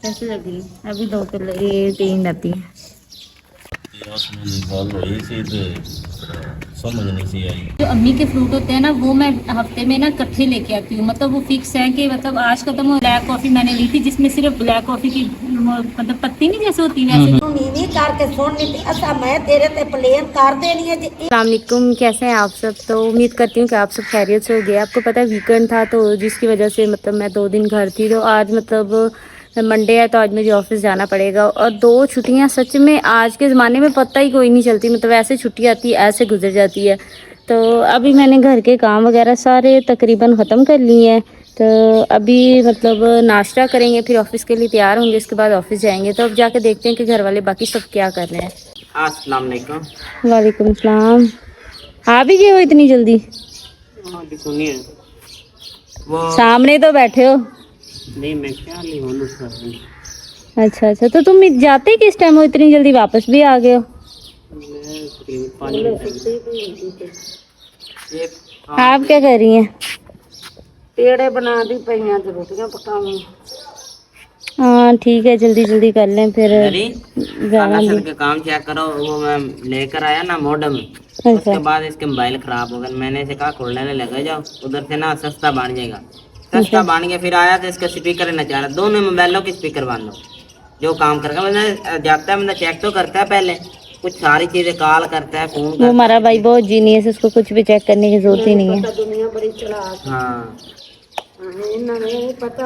कैसे लगी? अभी 2 तो ये 3 रहती है। समझ नहीं सी आई। जो अम्मी के फ्रूट होते हैं ना, वो मैं हफ्ते में ना इकट्ठे लेके आती हूँ। मतलब वो फिक्स है कि मतलब आज खत्म हो। ब्लैक कॉफी मैंने ली थी जिसमें सिर्फ ब्लैक कॉफी की मतलब पत्ती नहीं जैसे होती है वैसे। नीवी करके सुन ली थी असा मैं तेरे ते प्लेन कर देनी है जी। अस्सलामुअलैकुम, कैसे हैं आप सब? तो उम्मीद करती हूँ कि आप सब खैरियत से हो गए। आपको पता है वीकेंड था तो जिसकी वजह से मतलब मैं 2 दिन घर थी। तो आज मतलब मंडे है तो आज मुझे ऑफिस जाना पड़ेगा। और 2 छुट्टियाँ सच में आज के ज़माने में पता ही कोई नहीं चलती। मतलब ऐसे छुट्टी आती है ऐसे गुजर जाती है। तो अभी मैंने घर के काम वगैरह सारे तकरीबन ख़त्म कर लिए हैं। तो अभी मतलब नाश्ता करेंगे, फिर ऑफिस के लिए तैयार होंगे, इसके बाद ऑफिस जाएंगे। तो अब जाके देखते हैं कि घर वाले बाकी सब क्या कर रहे हैं। अस्सलाम वालेकुम। वालेकुम सलाम। आ भी गए हो इतनी जल्दी? सुनिए वो सामने तो बैठे हो। नहीं, मैं क्या नहीं हूँ उसका। अच्छा अच्छा, तो तुम जाते किस टाइम हो? इतनी जल्दी वापस भी आ गए हो। मैं तकरीबन 5 मिनट ये आप क्या कर रही हैं? पेड़े बना दी पईयां ते रोटियां पकाऊं। हाँ ठीक है, जल्दी जल्दी कर लें फिर जाना भी। का काम चेक करो। वो मैं लेकर आया ना मॉडम, अच्छा उसके बाद इसके मोबाइल खराब हो गए। मैंने इसे कहा खोलने लगे जाओ उधर से ना, सस्ता बन जाएगा। सस्ता बन गया, फिर आया तो इसका स्पीकर ना चाह रहा। दोनों मोबाइलों के स्पीकर बन लो जो काम करेगा। मैंने जाता है, मैंने चेक तो करता है पहले, कुछ सारी चीजें कॉल करता है, फोन वो करता हमारा है। भाई बहुत जीनियस है, उसको कुछ भी चेक करने की जरूरत ही नहीं है। दुनिया बड़ी चला हाँ, इन्होंने पता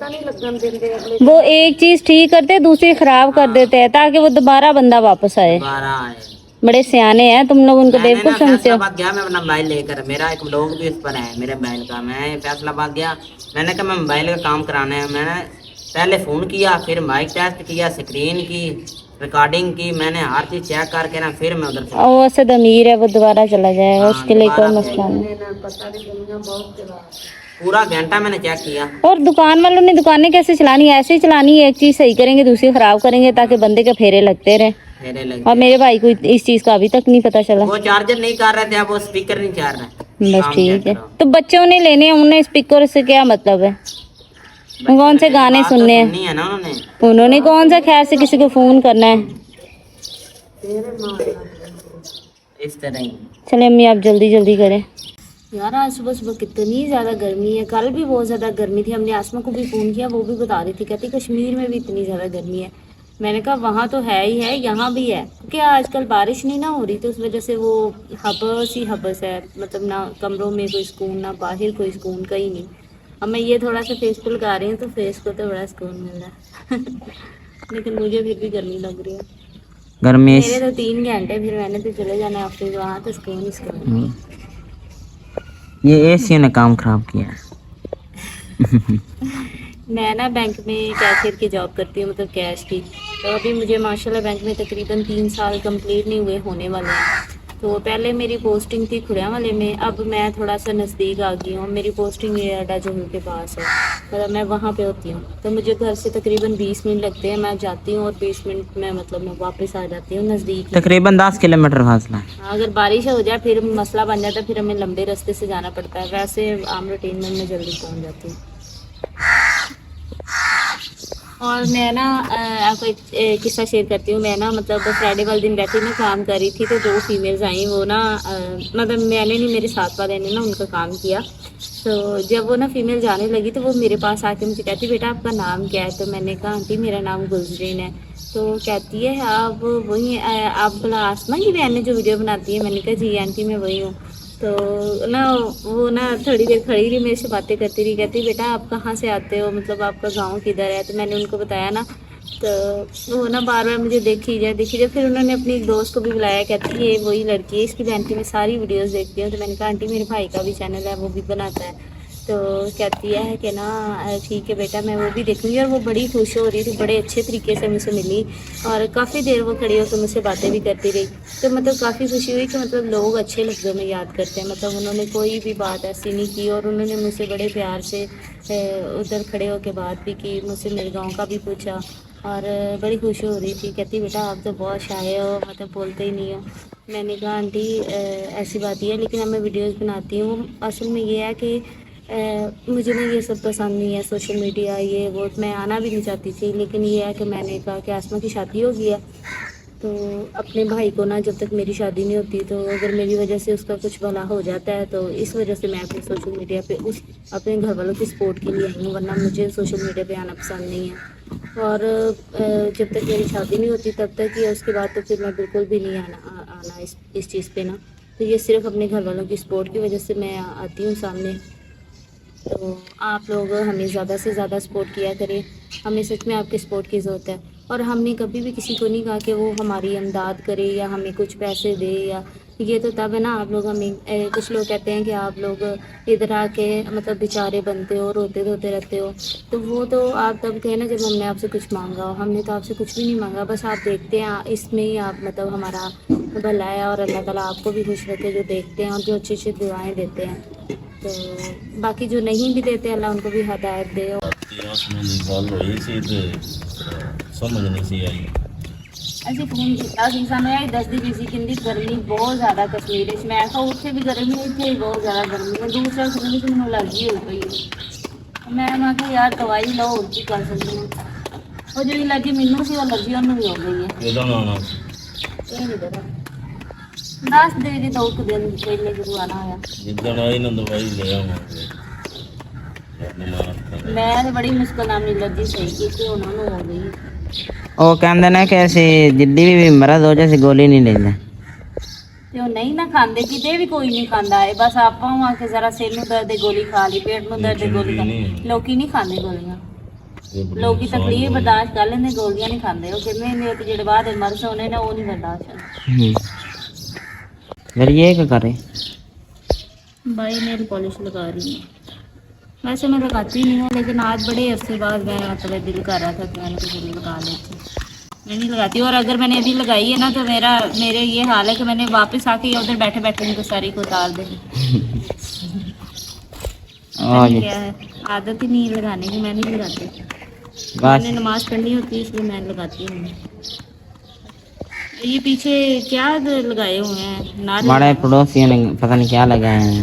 नहीं लगन देंदे अगले। वो एक चीज ठीक करते हैं दूसरी खराब कर देते हैं ताकि वो दोबारा बंदा वापस आए। दोबारा आए। बड़े सियाने हैं तुम लोग, उनको मैंने ना बेवकूफ समझते हो। फैसलाबाद गया, मैं अपना मोबाइल लेकर, मेरा एक ब्लॉग भी उस पर है मेरे मोबाइल का। मैं फैसलाबाद गया, मैंने कहा मैं मोबाइल का काम कराना है। मैंने पहले फ़ोन किया, फिर माइक टेस्ट किया, स्क्रीन की रिकॉर्डिंग की, मैंने हर चीज़ चेक करके ना फिर मैं उधर और वो असद अमीर है, वो दोबारा चला जाएगा, हाँ, उसके लिए कोई दोबारा मसला नहीं। पता नहीं दुनिया बहुत चला। पूरा घंटा मैंने चेक किया। और दुकान वालों ने दुकानें कैसे चलानी है? ऐसे ही चलानी है, एक चीज सही करेंगे दूसरी खराब करेंगे ताकि बंदे के फेरे लगते रहे। मेरे और लगे मेरे भाई को इस चीज का अभी तक नहीं पता चला। वो चार्जर नहीं कर रहे थे, अब वो स्पीकर नहीं चार रहे। बस काम ठीक चेक है, करो। तो बच्चों ने लेने हैं, उन्हें स्पीकर से क्या मतलब है? कौन से गाने बात तो सुनने हैं? सुननी है ना उन्होंने। उन्होंने कौन सा खैर से किसी को फोन करना है? इस तरह ही चले अम्मी आप जल्दी जल्दी करें। यार आज सुबह सुबह कितनी ज़्यादा गर्मी है। कल भी बहुत ज़्यादा गर्मी थी। हमने आसमा को भी फ़ोन किया, वो भी बता रही थी, कहती कश्मीर में भी इतनी ज़्यादा गर्मी है। मैंने कहा वहाँ तो है ही है, यहाँ भी है, क्योंकि आजकल बारिश नहीं ना हो रही तो उस वजह से वो हबस ही हबस है। मतलब ना कमरों में कोई सुकून, ना बाहर कोई सुकून, कहीं नहीं। अब मैं ये थोड़ा सा फेस पे लगा रही हूँ तो फेस को तो बड़ा सुकून मिल रहा है लेकिन मुझे फिर भी गर्मी लग रही है। गर्मी मेरे तो 3 घंटे, फिर मैंने तो चले जाना है ऑफिस, वहाँ तो सुकून ही सुकून। ये एसी ने काम खराब किया है। मैं ना बैंक में कैशियर की जॉब करती हूँ, मतलब कैश की। तो अभी मुझे माशाल्लाह बैंक में तकरीबन 3 साल कंप्लीट नहीं हुए, होने वाले हैं। तो पहले मेरी पोस्टिंग थी खुड़िया वाले में, अब मैं थोड़ा सा नज़दीक आ गई हूँ। मेरी पोस्टिंग ये अड्डा जम्मू के पास है, मतलब मैं वहाँ पे होती हूँ। तो मुझे घर से तकरीबन 20 मिनट लगते हैं, मैं जाती हूँ और 20 मिनट में मतलब मैं वापस आ जाती हूँ, नज़दीक ही। तकरीबन 10 किलोमीटर फासला है। अगर बारिश हो जाए फिर मसला बन जाता है, फिर हमें लंबे रास्ते से जाना पड़ता है। वैसे आम रूटीन में मैं जल्दी पहुँच जाती हूँ। और मैं ना आपको एक किस्सा शेयर करती हूँ। मैं ना मतलब फ्राइडे वाले दिन बैठी मैं काम कर रही थी तो 2 फीमेल्स आई। वो ना मतलब मैंने नहीं, मेरे साथ वाले ने ना उनका काम किया। तो जब वो ना फीमेल जाने लगी तो वो मेरे पास आके मुझे कहती बेटा आपका नाम क्या है? तो मैंने कहा आंटी मेरा नाम गुलजरीन है। तो कहती है आप वही आप भला आसमा की बहन है जो वीडियो बनाती है? मैंने कहा जी आंटी मैं वही हूँ। तो ना वो ना थोड़ी देर खड़ी रही, मेरे से बातें करती रही, कहती बेटा आप कहाँ से आते हो, मतलब आपका गांव किधर है? तो मैंने उनको बताया ना। तो वो ना बार बार मुझे देखी जाए। फिर उन्होंने अपनी एक दोस्त को भी बुलाया, कहती है ये वही लड़की है, इसकी बहन की मैं सारी वीडियोस देखती हूँ। तो मैंने कहा आंटी मेरे भाई का भी चैनल है, वो भी बनाता है। तो कहती है कि ना ठीक है बेटा मैं वो भी देखूँगी। और वो बड़ी खुश हो रही थी, बड़े अच्छे तरीके से मुझसे मिली और काफ़ी देर वो खड़ी होकर मुझसे बातें भी करती रही। तो मतलब काफ़ी खुशी हुई कि मतलब लोग अच्छे लफ्ज़ों में याद करते हैं। मतलब उन्होंने कोई भी बात ऐसी नहीं की और उन्होंने मुझसे बड़े प्यार से उधर खड़े होकर बात भी की, मुझसे मेरे गाँव का भी पूछा और बड़ी खुश हो रही थी। कहती बेटा आप तो बहुत शाये हो, मतलब बोलते ही नहीं हो। मैंने कहा आंटी ऐसी बात ही है, लेकिन अब मैं वीडियोज़ बनाती हूँ। असल में ये है कि मुझे ना ये सब पसंद नहीं है, सोशल मीडिया ये वो, मैं आना भी नहीं चाहती थी। लेकिन ये है कि मैंने कहा कि आसमा की शादी हो गई है, तो अपने भाई को ना जब तक मेरी शादी नहीं होती, तो अगर मेरी वजह से उसका कुछ भला हो जाता है, तो इस वजह से मैं अपने सोशल मीडिया पे उस अपने घर वालों की सपोर्ट के लिए आई हूँ, वरना मुझे सोशल मीडिया पे आना पसंद नहीं है। और जब तक मेरी शादी नहीं होती तब तक ही, उसके बाद तो फिर मैं बिल्कुल भी नहीं आना इस चीज़ पे ना। तो ये सिर्फ अपने घर वालों की सपोर्ट की वजह से मैं आती हूँ सामने। तो आप लोग हमें ज़्यादा से ज़्यादा सपोर्ट किया करें, हमें सच में आपकी सपोर्ट की ज़रूरत है। और हमने कभी भी किसी को नहीं कहा कि वो हमारी इमदाद करे या हमें कुछ पैसे दे, या ये तो तब है ना आप लोग हमें कुछ लोग कहते हैं कि आप लोग इधर आके मतलब बेचारे बनते हो, रोते धोते रहते हो। तो वो तो आप तब कहे ना जब हमने आपसे कुछ मांगा हो, हमने तो आपसे कुछ भी नहीं मांगा, बस आप देखते हैं इसमें ही आप मतलब हमारा भला है। और अल्लाह ताला आपको भी खुश रखे जो देखते हैं और जो अच्छी अच्छी दुआएँ देते हैं। तो बाकी जो नहीं भी देते अल्लाह उनको भी हदायत दे। समझ नहीं सी आई। ਅਸੀਂ ਫੋਨ ਕੀਤਾ ਸੀ, ਸਾਨੂੰ ਇਹ ਦੱਸਦੀ ਪਈ ਸੀ ਕਹਿੰਦੀ ਗਰਮੀ ਬਹੁਤ ਜ਼ਿਆਦਾ ਕਸ਼ਮੀਰ ਵਿੱਚ। ਮੈਂ ਕਿਹਾ ਉੱਥੇ ਵੀ ਗਰਮੀ, ਇੱਥੇ ਵੀ ਬਹੁਤ ਜ਼ਿਆਦਾ ਗਰਮੀ ਹੈ। ਦੂਸਰਾ ਕਹਿੰਦੀ ਕਿ ਮੈਨੂੰ ਅਲਰਜੀ ਹੋਈ ਪਈ ਹੈ। ਮੈਂ ਕਿਹਾ ਯਾਰ ਦਵਾਈ ਲਓ, ਹੋਰ ਕੀ ਕਰ ਸਕਦੀ ਹਾਂ। ਉਹ ਜਿਹੜੀ ਅਲਰਜੀ ਮੈਨੂੰ ਸੀ, ਉਹ ਅਲਰਜੀ ਉਹਨੂੰ ਵੀ ਹੋ ਗਈ ਹੈ। ਇਹਦਾ ਨਾਮ ਇਹ ਨਹੀਂ ਪਤਾ, ਦੱਸ ਦੇ ਜੀ 2 ਦਿਨ ਪਹਿਲੇ ਜਦੋਂ ਆਉਣਾ ਹੋਇਆ। ਜਿੱਦਣ ਆਈ ਨਾ ਦਵਾਈ ਲੈ ਆਵਾਂਗੇ। ਮੈਂ ਤਾਂ ਬੜੀ ਮੁਸ਼ਕਲ ਨਾਲ ਅਲਰਜੀ ਸਹੀ ਕੀਤੀ, ਉਹਨਾਂ ਨੂੰ ਹੋ ਗਈ। ਉਹ ਕਹਿੰਦੇ ਨੇ ਕਿ ਅਸੀਂ ਜਿੱਦੀ ਵੀ ਮਰਦ ਹੋ ਜਾਏ ਅਸੀਂ ਗੋਲੀ ਨਹੀਂ ਲੈਂਦੇ। ਤੇ ਉਹ ਨਹੀਂ ਨਾ ਖਾਂਦੇ, ਕਿਤੇ ਵੀ ਕੋਈ ਨਹੀਂ ਖਾਂਦਾ ਹੈ। ਬਸ ਆਪਾਂ ਆ ਕੇ ਜ਼ਰਾ ਸਿਰ ਨੂੰ ਦਰਦ ਦੀ ਗੋਲੀ ਖਾ ਲਈ, ਪੇਟ ਨੂੰ ਦਰਦ ਦੀ ਗੋਲੀ ਖਾ ਲਈ। ਲੋਕੀ ਨਹੀਂ ਖਾਂਦੇ ਗੋਲੀਆਂ, ਲੋਕੀ ਤਕਲੀਫ ਬਰਦਾਸ਼ਤ ਕਰ ਲੈਂਦੇ, ਗੋਲੀਆਂ ਨਹੀਂ ਖਾਂਦੇ। ਉਹ ਕਹਿੰਦੇ ਨੇ ਕਿ ਜਿਹੜੇ ਬਾਅਦ ਦੇ ਮਰਜ਼ ਹੋਣੇ ਨੇ ਉਹ ਨਹੀਂ ਬਰਦਾਸ਼ਤ। फिर ये क्या करे? भाई नेल पॉलिश लगा रही हूँ, वैसे मैं लगाती नहीं हूँ, लेकिन आज बड़े अरसे बाद मैं मतलब दिल कर रहा था कि मैंने कुछ लगा लेती। मैं नहीं लगाती, और अगर मैंने अभी लगाई है ना तो मेरे ये हाल है कि मैंने वापस आके उधर बैठे बैठे इनको सारी को उतार देनी। क्या है, आदत ही नहीं लगाने की, मैं नहीं लगाती। मैंने नमाज पढ़नी होती है इसलिए मैं लगाती हूँ। ये पीछे क्या लगाए हुए हैं नारियल? हमारे पड़ोसियों ने पता नहीं क्या लगाए हैं।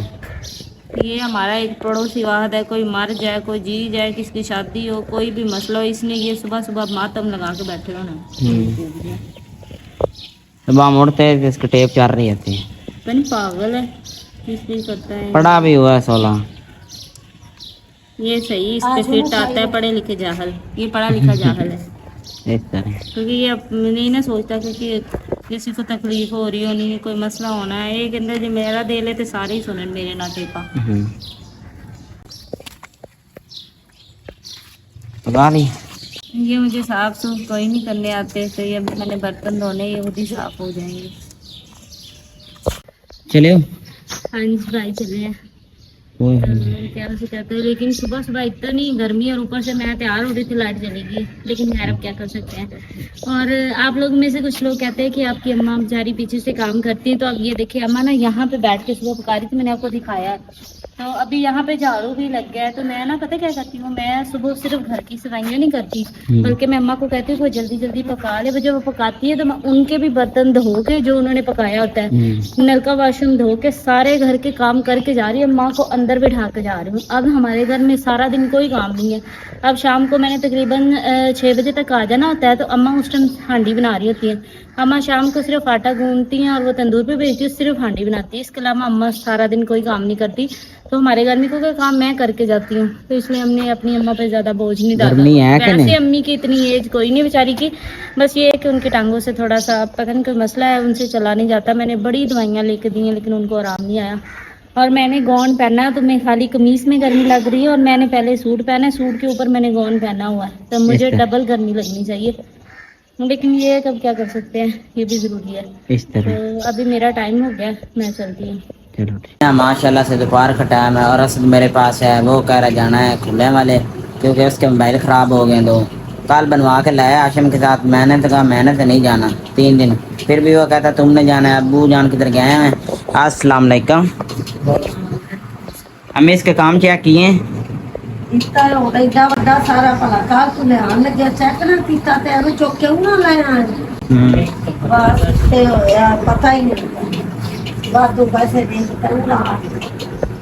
ये हमारा एक पड़ोसी वाहद है, कोई मर जाए, कोई जी जाए, किसकी शादी हो, कोई भी मसला हो, इसने ये सुबह सुबह मातम लगा के बैठे हो ना। सुबह मुड़ते इसकी टेप चल रही होती है। नहीं पागल है, इसलिए करता है। पढ़ा भी हुआ है 16। ये सही, इस पे फिट आता है पढ़े लिखे जाहल। ये पढ़ा लिखा जाहल है इस तरह, क्योंकि ये नहीं ना सोचता कि किसी को तकलीफ हो रही होनी, कोई मसला होना है। ये कहते जो मेरा दिल है तो सारे ही सुने मेरे ना टेपा। लगा ली। ये मुझे साफ सूफ कोई नहीं करने आते, तो ये मैंने बर्तन धोने, ये खुद ही साफ हो जाएंगे। चलियो। हाँ जी भाई चले हैं। क्या से कहते हैं, लेकिन सुबह सुबह इतनी गर्मी और ऊपर से मैं तैयार हो रही थी, लाइट चली गई। लेकिन यार अब क्या कर सकते हैं। और आप लोग में से कुछ लोग कहते हैं कि आपकी अम्मा बेचारी पीछे से काम करती हैं, तो अब ये देखिए अम्मा ना यहाँ पे बैठ के सुबह पका रही थी, मैंने आपको दिखाया। तो अभी यहाँ पे झाड़ू भी लग गया है, तो मैं ना पता क्या करती हूँ, मैं सुबह सिर्फ घर की सफाइयाँ नहीं करती, बल्कि मैं अम्मा को कहती हूँ वो जल्दी जल्दी पका ले। जब वो पकाती है तो मैं उनके भी बर्तन धो के जो उन्होंने पकाया होता है, नलका वाशरूम धो के सारे घर के काम करके जा रही है, अम्मा को अंदर बिठा के जा रही हूँ। अब हमारे घर में सारा दिन कोई काम नहीं है। अब शाम को मैंने तकरीबन 6 बजे तक आ जाना होता है, तो अम्मा उस टाइम हांडी बना रही होती है। अम्मा शाम को सिर्फ आटा गूंदती हैं और वो तंदूर पे भेजती है, सिर्फ हांडी बनाती है। इसके अलावा अम्मा सारा दिन कोई काम नहीं करती। तो हमारे घर में कोई काम मैं करके जाती हूँ, तो इसलिए हमने अपनी अम्मा पे ज्यादा बोझ नहीं डाला। वैसे अम्मी की इतनी एज कोई नहीं बेचारी की, बस ये है कि उनकी टांगों से थोड़ा सा पता नहीं कोई मसला है, उनसे चला नहीं जाता। मैंने बड़ी दवाइयाँ लेके दी हैं, लेकिन उनको आराम नहीं आया। और मैंने गाउन पहना है, तो मैं खाली कमीज में गर्मी लग रही है, और मैंने पहले सूट पहना है, सूट के ऊपर मैंने गाउन पहना हुआ है, तो मुझे डबल गर्मी लगनी चाहिए। लेकिन ये कब क्या कर सकते हैं, ये भी जरूरी है। इस तरह तो अभी मेरा टाइम हो गया, मैं चलती हूँ। चलो। माशाल्लाह से दोपहर का टाइम है और असद मेरे पास है, वो कह रहा जाना है खुले वाले, क्योंकि उसके मोबाइल ख़राब हो गए। तो कल बनवा के लाया आशम के साथ। मैंने तो कहा मैंने तो नहीं जाना 3 दिन, फिर भी वो कहता तुमने जाना है। अबू जान किधर गए हैं। अस्सलाम वालेकुम। हमें इसके काम क्या किए? इतना होता इतना बड़ा सारा भला काल तू ध्यान लगे चेक ना कीता ते अनु चुक के ना लाया बस ते होया पता ही नहीं। बात तो पैसे दे के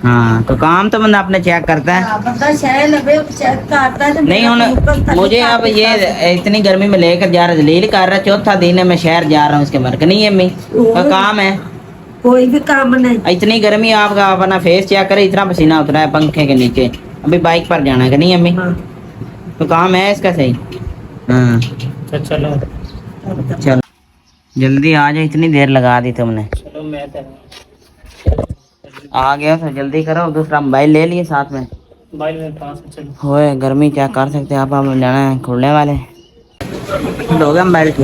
हाँ तो काम तो बंदा अपने चेक करता है। बंदा शह लवे चेक करता है। नहीं हुन मुझे अब ये इतनी गर्मी में लेकर जा रहा जलील कर रहा, चौथा दिन है मैं शहर जा रहा हूँ, उसके वर्क नहीं है, मैं का काम है कोई भी काम नहीं। इतनी गर्मी आपका अपना फेस चेक करे, इतना पसीना उतरा है पंखे के नीचे, अभी बाइक पर जाना है कि नहीं अम्मी? तो काम है इसका सही। हाँ चलो चलो जल्दी आ जाओ, इतनी देर लगा दी तुमने। चलो मैं आ गया तो जल्दी करो, दूसरा मोबाइल ले लिए साथ में। मोबाइल में पास चलो। होए गर्मी क्या कर सकते हैं, आप हम जाना है खुलने वाले हो गया मोबाइल की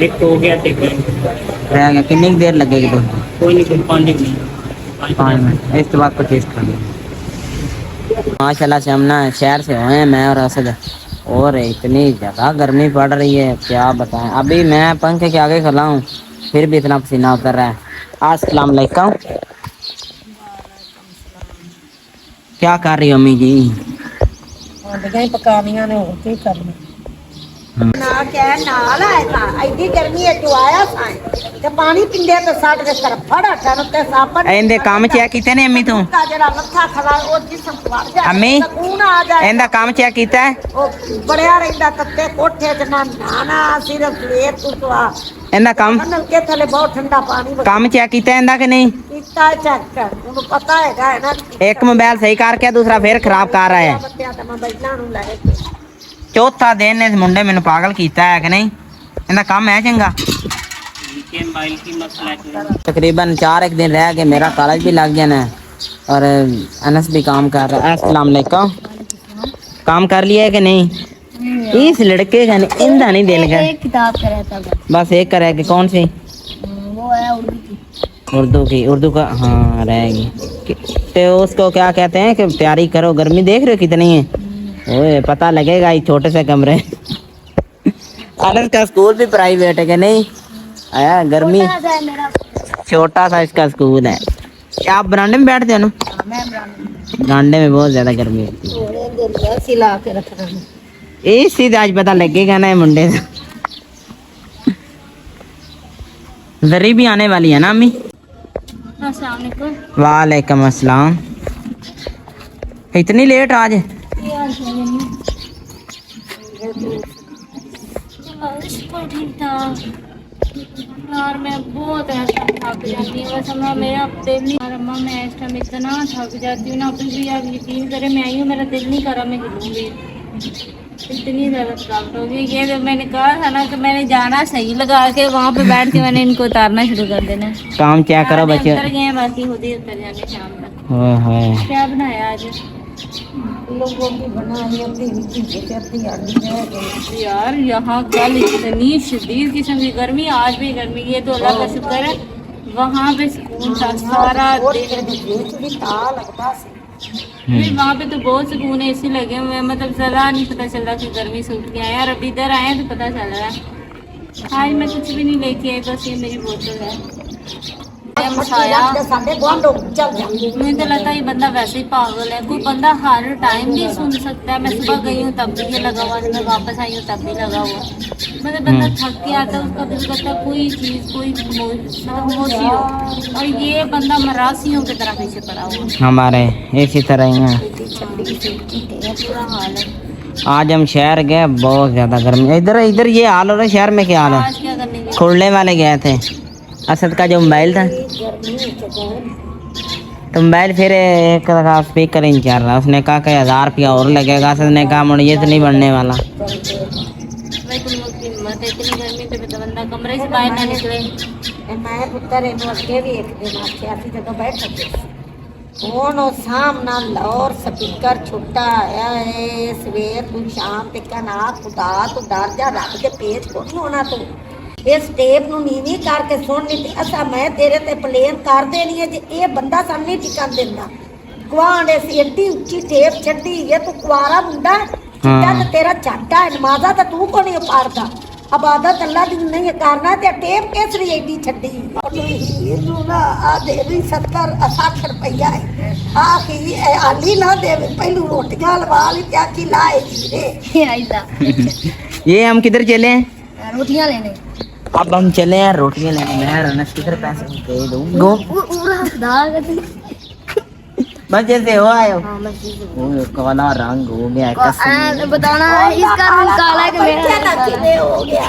एक तो हो गया, ठीक है रह गया, कितनी देर लगेगी? तो कोई नहीं, कोई 5 मिनट 5 मिनट, इसके बाद परचेज कर लेंगे। माशाल्लाह से हम ना शहर से हुए हैं, मैं और असद, और इतनी ज़्यादा गर्मी पड़ रही है क्या बताएं। अभी मैं पंखे के आगे खड़ा हूँ फिर भी इतना पसीना उतर रहा है। अस्सलाम वालेकुम, क्या कर रही हो अम्मी जी? पकानिया ने और की करना ना क्या नाल आया था, ऐडी गर्मी है जो आया था ते पानी पिंडे तो साढ़े दे तरफ फड़ा ठन ते सापन ਇਹਦੇ ਕੰਮ ਚੈੱਕ ਕੀਤੇ ਨੇ ਅੰਮੀ ਤੂੰ? का जरा लथा खला और जिसम फड़ जा अम्मी? सुकून आ जाए। ਇਹਦਾ ਕੰਮ ਚੈੱਕ ਕੀਤਾ है? ओ बड़िया रहंदा तत्ते कोठे च ना नाना सिर्फ ले तू तो आ ਇਹਦਾ ਕੰਮ नलके थले बहुत ठंडा पानी ਕੰਮ ਚੈੱਕ ਕੀਤਾ ਇਹਦਾ कि नहीं? पीता चेक कर उनको पता है ना। एक मोबाइल सही करके दूसरा फिर खराब कर रहा है। बंदियां ते मैं बैठना नु लाए चौथा दिन इस मुंडे मैंने पागल किया है कि नहीं? ਇਹਦਾ ਕੰਮ है चंगा? के मोबाइल की मसला है। तकरीबन 4 एक दिन रह गए, मेरा कॉलेज भी लग जाना है और अनस भी काम कर रहा है। अस्सलाम वालेकुम, काम कर लिया है कि नहीं? इस लड़के का नहीं, इंदा नहीं दिल का। एक किताब कर रहा था बस एक करे कि कौन सी? वो है उर्दू की। उर्दू का हाँ रहेगी। तो उसको क्या कहते हैं कि तैयारी करो, गर्मी देख रहे हो कितनी है, ओए पता लगेगा ये छोटे से कमरे। अनस का स्कूल भी प्राइवेट है कि नहीं? आया गर्मी, छोटा सा इसका स्कूल है। क्या आप बरामदे में बैठते हो ना? बरामदे में बहुत ज्यादा गर्मी होती है। सिला के रखना इस सीधे आज पता लगेगा ना ये मुंडे से। जरी भी आने वाली है ना अम्मी? अस्सलाम वालेकुम। वालेकुम अस्सलाम। इतनी लेट आज? ठीक था यार, मैं बहुत ऐसा थक जाती हूँ। बस अम्मा मेरा दिल नहीं कर, अम्मा मैं इस टाइम इतना थक जाती हूँ ना, फिर भी आप यकीन करें मैं आई हूँ, मेरा दिल नहीं करा मैं हिलूंगी, इतनी ज़्यादा थकावट हो गई। ये तो मैंने कहा था ना कि मैंने जाना सही लगा के वहाँ पे बैठ के मैंने इनको उतारना शुरू कर देना। काम क्या करो बच्चे? उतर गए हैं, बाकी खुद ही उतर जाने शाम तक। ओए होए, क्या बनाया आज? लोगों की बनाई अपनी अपनी आंटी है यार यहाँ कल इतनी शदीद किस्म की गर्मी, आज भी गर्मी, ये तो अल्लाह का शुक्र है। वहाँ पे सुकून था सारा दिन, भी ता लगता सी फिर वहाँ पे तो बहुत सुकून है, एसी लगे हुए हैं, मतलब ज़रा नहीं पता चल रहा कि गर्मी सूख गया है। यार अब इधर आए तो पता चल रहा है। आज मैं कुछ भी नहीं लेके आई, बस ये मेरी बोतल है। साडे गुआंढों चल जा। मुझे तो लगता है ये बंदा वैसे ही पागल है, कोई बंदा हर टाइम नहीं सुन सकता है। मैं सुबह गई हूँ तब भी ये लगा हुआ, मैं वापस आई हूँ तब भी लगा हुआ। मतलब बंदा थक के आता है, उसका दिल करता है कोई चीज़ कोई खामोशी हो, और ये बंदा मरासियों की तरह पीछे पड़ा हुआ। हमारे इसी तरह ही है। पूरा हाल है। आज हम शहर गए, बहुत ज्यादा गर्मी। इधर इधर ये हाल हो रहा है, शहर में क्या हाल है? आज क्या करने गए? खुलने वाले गए थे, असद का जो मोबाइल था तो मोबाइल फिर एक का स्पीकर ही नहीं चल रहा, उसने कहा कि 1000 रुपया और लगेगा। असद ने कहा मुझे ये तो नहीं बनने वाला। भाई तुम लोग की हिम्मत है, इतनी गर्मी पे तो बंदा कमरे से बाहर ना निकले। मैं पुत्र इन अगे भी एक दिन आखिया सी जगह बैठ सके ਹੁਣ ਉਹ ਸਾਹਮਣਾ ਲਾਹੌਰ ਸਪੀਕਰ ਛੁੱਟਾ ਆਇਆ ਏ ਸਵੇਰ ਤੋਂ ਸ਼ਾਮ ਤੱਕ ਨਾ ਖੁਦਾ ਤੋਂ ਡਰ ਜਾ ਰੱਬ ਦੇ ਪੇਜ ਕੋਈ ਹੋਣਾ ਤੂੰ ਇਸ ਟੇਪ ਨੂੰ ਨੀਵੀਂ ਕਰਕੇ ਸੁਣਨੀ ਤੇ ਅਸਾਂ ਮੈਂ ਤੇਰੇ ਤੇ ਪਲੇਨ ਕਰ ਦੇਣੀ ਹੈ ਜੇ ਇਹ ਬੰਦਾ ਸਾਹਮਣੇ ਟਿਕਣ ਦਿੰਦਾ ਗਵਾਂਡੇ ਸੀ ਏਡੀ ਉੱਚੀ ਟੇਪ ਛੱਡੀ ਇਹ ਤੂੰ ਕੁਆਰਾ ਮੁੰਡਾ ਚਿੱਟਾ ਤੇ ਤੇਰਾ ਝਾਟਾ ਹੈ ਨਮਾਜ਼ਾ ਤਾਂ ਤੂੰ ਕੋਣੀ ਪਾੜਦਾ ਇਬਾਦਤ ਅੱਲਾ ਦੀ ਨਹੀਂ ਕਰਨਾ ਤੇ ਟੇਪ ਕਿਸ ਲਈ ਏਡੀ ਛੱਡੀ ਇਹਨੂੰ ਨਾ ਆ ਦੇ ਵੀ 70 60 ਰੁਪਈਆ ਹੈ ਆ ਕੀ ਆਲੀ ਨਾ ਦੇਵੇ ਪਹਿਲੂ ਰੋਟੀਆਂ ਲਵਾ ਲਈ ਤੇ ਆਖੀ ਲਾਏਗੀ रे ऐसा ये हम किधर चले हैं? रोटियां लेने अब हम चले हैं रोटियां लेने। मैं रनस किधर पैसे दे दूंगा? मजे से हो आए हो? हाँ मस्जिद से। ओ, काला रंग हो गया कसम। बताना इसका रंग काला है कि क्या ना किले हो गया।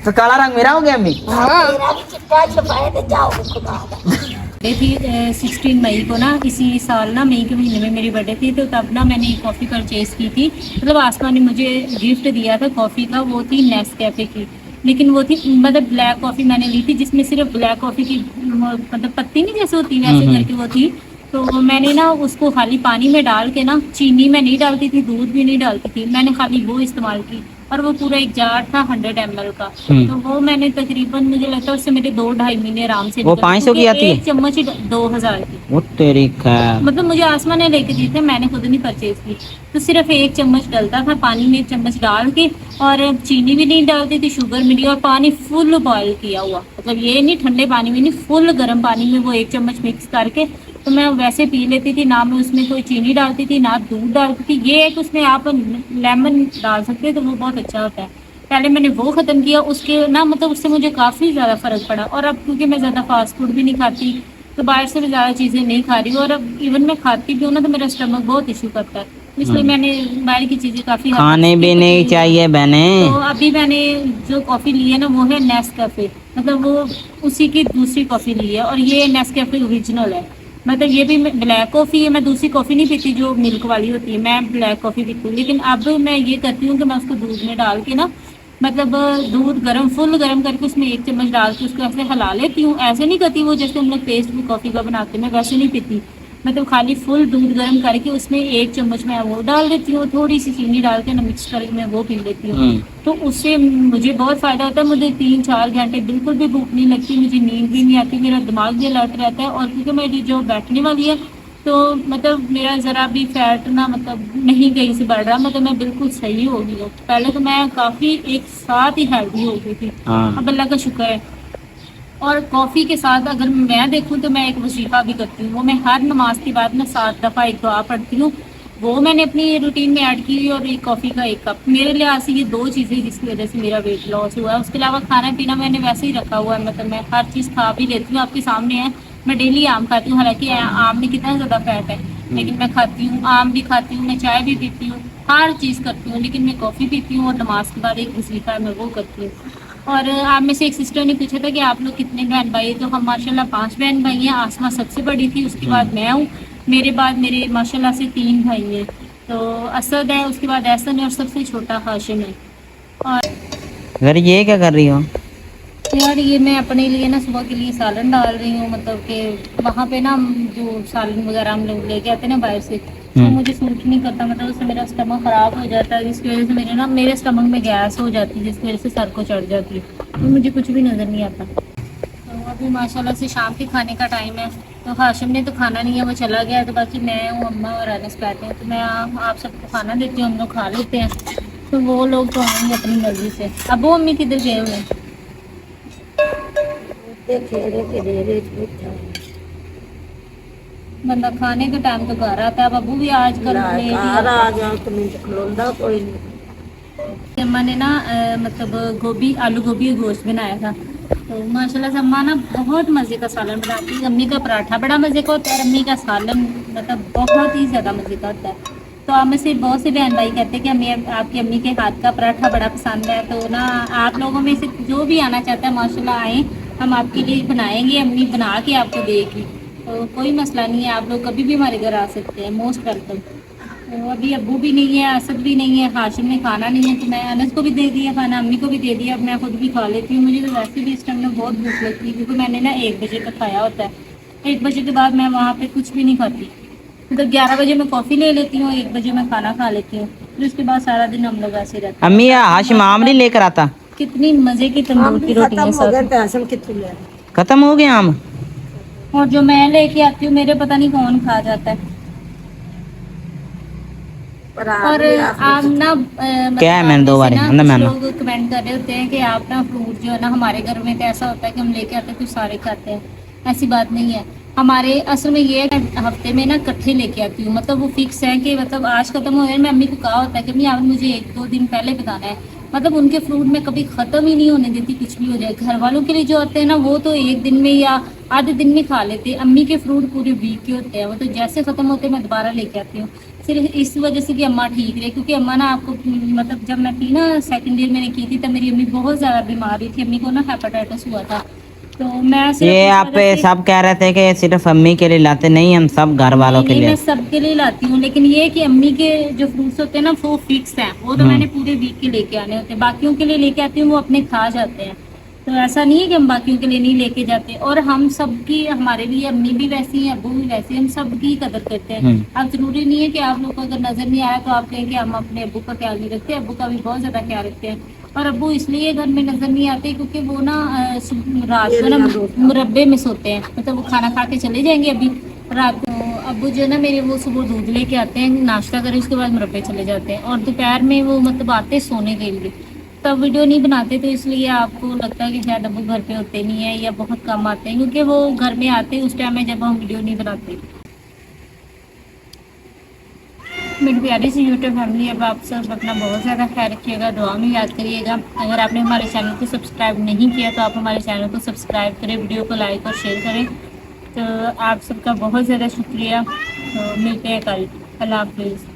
तो काला रंग मेरा हो गया अम्मी? मेरा भी चिट्टा छपाए तो जाओ खुदा दा। थी 16 मई को ना, इसी साल ना मई के महीने में मेरी बर्थडे थी, तो तब ना मैंने कॉफ़ी परचेज़ की थी। मतलब आसमा ने मुझे गिफ्ट दिया था कॉफ़ी का, वो थी नेस्कैफे की, लेकिन वो थी मतलब ब्लैक कॉफ़ी मैंने ली थी जिसमें सिर्फ ब्लैक कॉफ़ी की मतलब पत्ती नहीं जैसे होती वैसे करके वो थी। तो मैंने ना उसको खाली पानी में डाल के ना, चीनी मैं नहीं डालती थी, दूध भी नहीं डालती थी, मैंने खाली वो इस्तेमाल की, और वो पूरा एक जार था 100 ml का। तो वो मैंने तकरीबन मुझे लगता है उससे मेरे 2-2.5 महीने आराम से वो निकल, 500 की क्योंकि आती है? एक चम्मच ही 2000 की, वो तेरी खैर। मतलब मुझे आसमा ने लेके दिए थे, मैंने खुद नहीं परचेज की। तो सिर्फ एक चम्मच डलता था पानी में, एक चम्मच डाल के, और चीनी भी नहीं डालती थी, शुगर भी नहीं, और पानी फुल बॉयल किया हुआ, मतलब ये नहीं ठंडे पानी में नहीं, फुल गर्म पानी में वो एक चम्मच मिक्स करके तो मैं वैसे पी लेती थी। ना मैं उसमें कोई चीनी डालती थी ना दूध डालती थी। ये है कि उसमें आप लेमन डाल सकते हैं तो वो बहुत अच्छा होता है। पहले मैंने वो ख़त्म किया, उसके ना मतलब उससे मुझे काफ़ी ज़्यादा फ़र्क पड़ा। और अब क्योंकि मैं ज़्यादा फास्ट फूड भी नहीं खाती, तो बाहर से भी ज़्यादा चीज़ें नहीं खा रही हूँ, और अब इवन मैं खाती भी हूँ ना तो मेरा स्टमक बहुत इशू करता है, इसलिए मैंने बाहर की चीज़ें काफ़ी खाने भी नहीं चाहिए बहने। तो अभी मैंने जो कॉफ़ी ली है ना वो है नेस्कैफे, मतलब वो उसी की दूसरी कॉफ़ी ली है, और ये नेस्कैफे ओरिजिनल है। मतलब ये भी ब्लैक कॉफ़ी है, मैं दूसरी कॉफ़ी नहीं पीती जो मिल्क वाली होती है, मैं ब्लैक कॉफ़ी पीती हूँ। लेकिन अब मैं ये करती हूँ कि मैं उसको दूध में डाल के ना, मतलब दूध गरम फुल गरम करके उसमें एक चम्मच डाल के उसको ऐसे हिला लेती हूँ। ऐसे नहीं करती वो जैसे हम लोग पेस्ट में कॉफ़ी का बनाते हैं, मैं वैसे नहीं पीती, मतलब खाली फुल दूध गर्म करके उसमें एक चम्मच मैं वो डाल देती हूँ, थोड़ी सी चीनी डाल के ना मिक्स करके मैं वो पी लेती हूँ। तो उससे मुझे बहुत फ़ायदा होता है, मुझे 3-4 घंटे बिल्कुल भी भूख नहीं लगती, मुझे नींद भी नहीं आती, मेरा दिमाग भी अलर्ट रहता है। और क्योंकि मेरी जो बैठने वाली है तो मतलब मेरा ज़रा भी फैट ना मतलब नहीं कहीं से बढ़ रहा, मतलब मैं बिल्कुल सही हो गई हूँ। पहले तो मैं काफ़ी एक साथ ही हेल्दी हो गई थी, अब अल्लाह का शुक्र है। और कॉफ़ी के साथ अगर मैं देखूं तो मैं एक वजीफ़ा भी करती हूँ, वो मैं हर नमाज के बाद में 7 दफ़ा एक दुआ पढ़ती हूँ, वो मैंने अपनी रूटीन में ऐड की हुई। और एक कॉफ़ी का 1 कप, मेरे लिहाज से ये 2 चीज़ें जिसकी वजह से मेरा वेट लॉस हुआ है। उसके अलावा खाना पीना मैंने वैसे ही रखा हुआ है, मतलब मैं हर चीज़ खा भी लेती हूँ, आपके सामने है। मैं डेली आम खाती हूँ, हालांकि आम में कितना ज़्यादा फैट है, लेकिन मैं खाती हूँ, आम भी खाती हूँ, मैं चाय भी पीती हूँ, हर चीज़ करती हूँ। लेकिन मैं कॉफ़ी पीती हूँ, और नमाज के बाद एक वजीफ़ा है मैं वो करती हूँ। और आप में से एक सिस्टर ने पूछा था कि आप लोग कितने बहन भाई हैं, तो हम माशाल्लाह 5 बहन भाई हैं। आसमा सबसे बड़ी थी, उसके बाद मैं हूँ, मेरे बाद मेरे माशाल्लाह से 3 भाई हैं। तो असद है, उसके बाद एहसन है, और सबसे छोटा हाशिम है। और अगर ये क्या कर रही हो? यार ये मैं अपने लिए ना सुबह के लिए सालन डाल रही हूँ, मतलब कि वहाँ पे ना जो सालन वगैरह हम लोग लेके आते हैं ना बाहर से, तो मुझे सूट नहीं करता, मतलब उससे मेरा स्टमक ख़राब हो जाता है, जिसकी वजह से मेरे स्टमक में गैस हो जाती है, जिसकी वजह से सर को चढ़ जाती है, तो मुझे कुछ भी नज़र नहीं आता। तो अभी माशाल्लाह से शाम के खाने का टाइम है, तो हाशिम ने तो खाना नहीं है, वो चला गया है, तो बाकी मैं हूँ, अम्मा और अनस बैठे हैं, तो मैं आप सबको खाना देती हूँ, हम लोग खा लेते हैं। तो वो लोग तो आएंगे अपनी मर्जी से। अब वो अम्मी किधर गए हुए हैं? बंदा खाने के टाइम तो घर आता है, बाबू भी आजकल लेट ही आता है। आ जाओ तो मिनट खलोंदा कोई नहीं। अम्मा ने ना मतलब गोभी आलू गोभी का गोश्त बनाया था, तो माशाल्लाह से अम्मा ना बहुत मज़े का सालन बनाती है। अम्मी का पराठा बड़ा मज़े का होता है, अम्मी का सालन मतलब बहुत ही ज़्यादा मज़े का होता है। तो आप में से बहुत से बहन भाई कहते हैं कि हमें आपकी अम्मी के हाथ का पराठा बड़ा पसंद है, तो ना आप लोगों में से जो भी आना चाहता है माशाल्लाह आए, हम आपके लिए बनाएंगे, अम्मी बना के आपको देगी, तो कोई मसला नहीं है, आप लोग कभी भी हमारे घर आ सकते हैं, मोस्ट वेलकम। तो अभी अब्बू भी नहीं है, असद भी नहीं है, हाशिम ने खाना नहीं है, तो मैं अनस को भी दे दिया खाना, अम्मी को भी दे दिया, अब मैं खुद भी खा लेती हूँ। मुझे तो वैसे भी इस टाइम में बहुत भूख लगती है, क्योंकि मैंने ना 1 बजे तक खाया होता है, 1 बजे के बाद मैं वहाँ पे कुछ भी नहीं खाती, मतलब 11 बजे मैं कॉफ़ी ले लेती हूँ, 1 बजे मैं खाना खा लेती हूँ, फिर उसके बाद सारा दिन हम लोग ऐसे रहते हैं। अम्मी हाशिम आम नहीं लेकर आता? कितनी मज़े की तंदूर की रोटी है सब, खत्म हो गया आम? और जो मैं लेके आती हूँ मेरे पता नहीं कौन खा जाता है। और आप ना क्या है, मैंने 2 बार लोग कमेंट कर रहे होते हैं कि आप ना फ्रूट जो है ना, हमारे घर में तो ऐसा होता है कि हम लेके आते हैं तो सारे खाते हैं, ऐसी बात नहीं है। हमारे असल में ये हफ्ते में ना इकट्ठे लेके आती हूँ, मतलब वो फिक्स है कि मतलब आज खत्म हो जाए, मैं अम्मी को कहा होता है कि अम्मी आप मुझे 1-2 दिन पहले बताना है, मतलब उनके फ्रूट में कभी ख़त्म ही नहीं होने देती, कुछ भी हो जाए। घर वालों के लिए जो होते हैं ना वो तो एक दिन में या आधे दिन में खा लेते हैं, अम्मी के फ्रूट पूरे वीक के होते हैं, वो तो जैसे ख़त्म होते हैं मैं दोबारा लेके आती हूँ। सिर्फ इस वजह से कि अम्मा ठीक रहे, क्योंकि अम्मा ना आपको मतलब जब मैं थी ना सेकंड ईयर मैंने की थी तब मेरी अम्मी बहुत ज़्यादा बीमार हुई थी, अम्मी को ना हेपेटाइटिस हुआ था। तो मैं सिर्फ ये इस आप वजह से- सब कह रहे थे कि सिर्फ अम्मी के लिए लाते, नहीं हम सब घर वालों के नहीं, लिए। मैं सबके लिए लाती हूँ, लेकिन ये कि अम्मी के जो फ्रूट्स होते हैं ना वो फिक्स हैं, वो तो मैंने पूरे वीक के लेके आने होते हैं। बाकियों के लिए लेके आती हूँ वो अपने खा जाते हैं, तो ऐसा नहीं है कि हम बाकियों के लिए नहीं लेके जाते। और हम सबकी, हमारे लिए अम्मी भी वैसी हैं, अब्बू भी वैसे हैं, हम सबकी कदर करते हैं। अब जरूरी नहीं है कि आप लोग को अगर नजर नहीं आया तो आप कहें कि हम अपने अब्बू का ख्याल नहीं रखते, अब्बू का भी बहुत ज्यादा ख्याल रखते हैं। और अब्बू इसलिए घर में नजर नहीं आते क्योंकि वो ना रात को ना मुरब्बे में सोते हैं, मतलब वो खाना खा के चले जाएंगे अभी रात को। अब्बू जो है ना मेरे वो सुबह दूध लेके आते हैं, नाश्ता करें, उसके बाद मुरब्बे चले जाते हैं, और दोपहर में वो मतलब आते हैं सोने के लिए। तब वीडियो नहीं बनाते तो इसलिए आपको लगता है कि शायद अब्बू घर पे होते नहीं है या बहुत कम आते हैं, क्योंकि वो घर में आते हैं उस टाइम में जब हम वीडियो नहीं बनाते। मेरी प्यारी सी यूट्यूब फैमिली, अब आप सब अपना बहुत ज़्यादा ख्याल रखिएगा, दुआ में याद करिएगा। अगर आपने हमारे चैनल को सब्सक्राइब नहीं किया तो आप हमारे चैनल को सब्सक्राइब करें, वीडियो को लाइक और शेयर करें। तो आप सबका बहुत ज़्यादा शुक्रिया। तो मिलते हैं कल। अल्लाह हाफिज़।